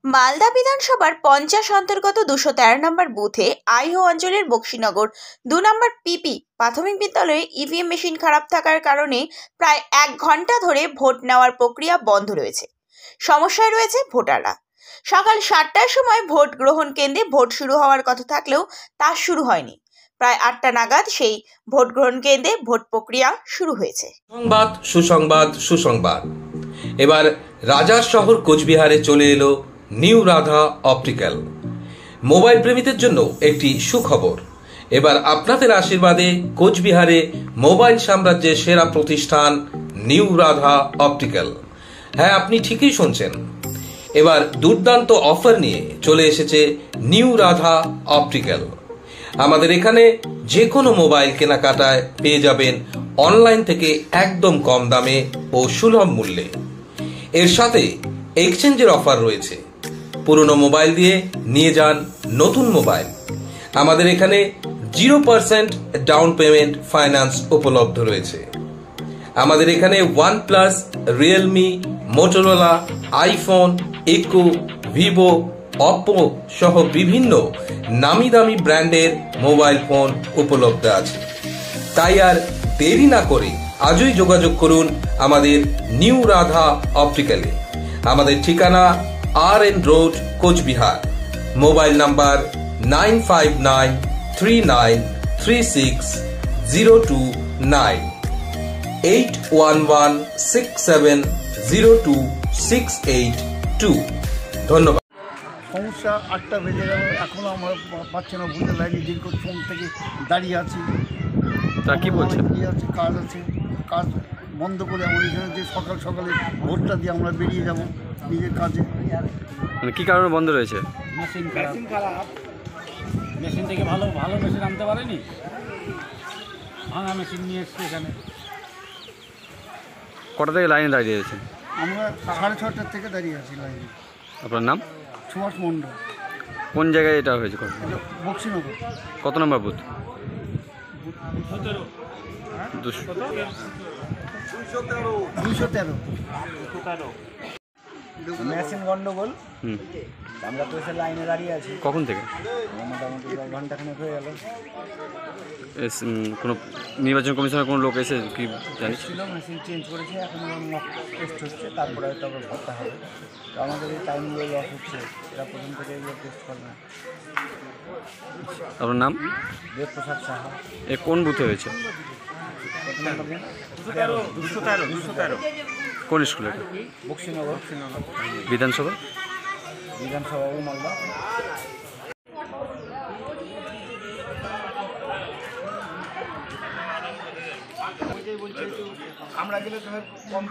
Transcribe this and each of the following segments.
মালদা বিধানসভার 50 অন্তর্গত 213 নম্বর বুথে আইহো অঞ্চলের বক্সিনগর 2 নম্বর পিপি প্রাথমিক বিদ্যালয়ে ইভিএম মেশিন খারাপ থাকার কারণে প্রায় 1 ঘন্টা ধরে ভোট নেওয়ার প্রক্রিয়া বন্ধ রয়েছে। সমস্যায় রয়েছে ভোটাররা। সকাল 7টার সময় ভোট গ্রহণ কেন্দ্রে ভোট শুরু হওয়ার কথা থাকলেও তা শুরু হয়নি। প্রায় 8টা নাগাদ সেই ভোট গ্রহণ কেন্দ্রে ভোট প্রক্রিয়া শুরু হয়েছে। সংবাদ সুসংবাদ সুসংবাদ। এবার রাজার শহর কোচবিহারে চলে এলো নিউ রাধা অপটিক্যাল। মোবাইল প্রেমীদের জন্য একটি সুখবর। এবার আপনাদের আশীর্বাদে কোচবিহারে মোবাইল সাম্রাজ্যের সেরা প্রতিষ্ঠান নিউ রাধা অপটিক্যাল। হ্যাঁ, আপনি ঠিকই শুনছেন। এবার দুর্দান্ত অফার নিয়ে চলে এসেছে নিউ রাধা অপটিক্যাল। আমাদের এখানে যে কোনো মোবাইল কেনাকাটায় পেয়ে যাবেন অনলাইন থেকে একদম কম দামে ও সুলভ মূল্যে। এর সাথে এক্সচেঞ্জের অফার রয়েছে। পুরনো মোবাইল দিয়ে নিয়ে যান নতুন মোবাইল। আমাদের এখানে 0% ডাউন পেমেন্ট ফাইন্যান্স উপলব্ধ রয়েছে। আমাদের এখানে OnePlus, রিয়েলমি, মোটোরোলা, আইফোন, ইকো, ভিভো, অপ্পো সহ বিভিন্ন নামি দামি ব্র্যান্ডের মোবাইল ফোন উপলব্ধ আছে। তাই আর দেরি না করে আজই যোগাযোগ করুন আমাদের নিউ রাধা অপটিক্যালে। আমাদের ঠিকানা RN road, Cooch Behar. Mobile number 9593936029, 8116702682। ধন্যবাদ। সমস্যা 8টা বেজে গেল, এখনো আমরা পাচ্ছি না বুঝতে লাইনে দীর্ঘ ফোন থেকে দাঁড়িয়ে আছি। তা কি বলছেন? আছে কাজ আছে, কাজ বন্ধ করে আমরা এখানে যে সকালে ভোটটা দিয়ে আমরা বেরিয়ে যাব নিজের কাজে। মানে কী কারণে বন্ধ রয়েছে? মেশিন খারাপ। মেশিন থেকে ভালো মেশিন আনতে পারেনি, ভাঙা মেশিন নিয়ে এসছে এখানে। কটা থেকে লাইনে দাঁড়িয়ে রয়েছেন? আমরা 6:30 থেকে দাঁড়িয়ে আছি লাইনে। আপনার নাম? সুভাষ মণ্ডল। কোন জায়গায় এটা হয়েছে? বক্সিনগর। কত নম্বর বুথ? 213। মেশিন গন্ডগোল। আমরা তো এসে লাইনে দাঁড়িয়ে আছি। কখন থেকে? মোটামুটি ঘন্টাখানেক হয়ে গেল। কোনো নির্বাচন কমিশনের কোনো লোক এসে কি জানিস? ছিল, মেশিন চেঞ্জ করেছে, এখন মক টেস্ট হচ্ছে, তারপরে হয়তো আবার ভরতে হবে। তো আমাদের এই টাইমগুলো লস হচ্ছে, এরা প্রথম থেকে এগুলো টেস্ট করবে না। আপনার নাম? দেবপ্রসাদ সাহা। এ কোন বুথে হয়েছে? কত নম্বর? 213। কোন স্কুল এটা? বক্সিনগর। বিধানসভা মালদা। আমরা গেলে তো কম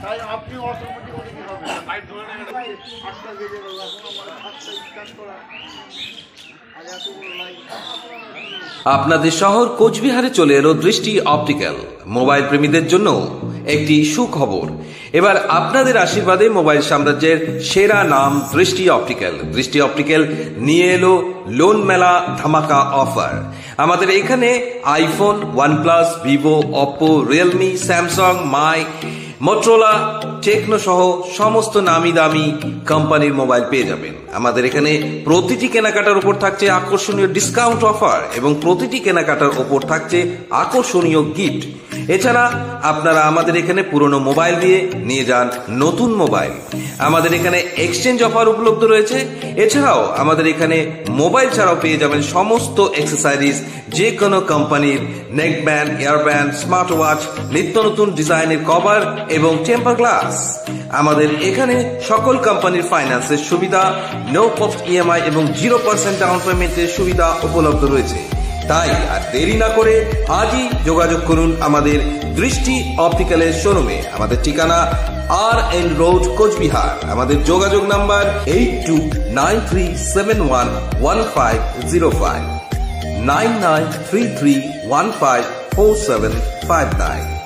তাই আপনি অটোমেটিক আপনাদের শহর কোচবিহারে চলে এলো দৃষ্টি অপটিক্যাল। মোবাইল প্রেমীদের জন্য একটি সুখবর। এবার আপনাদের আশীর্বাদে মোবাইল সাম্রাজ্যের সেরা নাম দৃষ্টি অপটিক্যাল। দৃষ্টি অপটিক্যাল নিয়ে এলো লোন মেলা ধামাকা অফার। আমাদের এখানে iPhone, OnePlus, Vivo, Oppo, Realme, Samsung, Mi, Motorola, Tecno সহ সমস্ত নামি দামি কোম্পানির মোবাইল পেয়ে যাবেন। আমাদের এখানে প্রতিটি কেনাকাটার উপর থাকছে আকর্ষণীয় ডিসকাউন্ট অফার এবং প্রতিটি কেনাকাটার উপর থাকছে আকর্ষণীয় গিফট। এছাড়া আপনারা আমাদের এখানে পুরনো মোবাইল দিয়ে নিয়ে যান নতুন মোবাইল। আমাদের এখানে এক্সচেঞ্জ অফার উপলব্ধ রয়েছে। এছাড়াও আমাদের এখানে মোবাইল ছাড়াও পেয়ে যাবেন সমস্ত অ্যাক্সেসরিজ, যে কোনো কোম্পানির neck band, air band, smart watch, নিত্য নতুন ডিজাইনের কভার এবং টেম্পার গ্লাস। আমাদের এখানে সকল কোম্পানির ফাইন্যান্সের সুবিধা, নো কস্ট EMI এবং 0% ডাউন পেমেন্টের সুবিধা উপলব্ধ রয়েছে। তাই আর দেরি না করে আজই যোগাযোগ করুন আমাদের দৃষ্টি অপটিক্যালের শোরুমে। আমাদের ঠিকানা RN রোড, কোচবিহার। আমাদের যোগাযোগ নাম্বার 8293711505, 9933154759।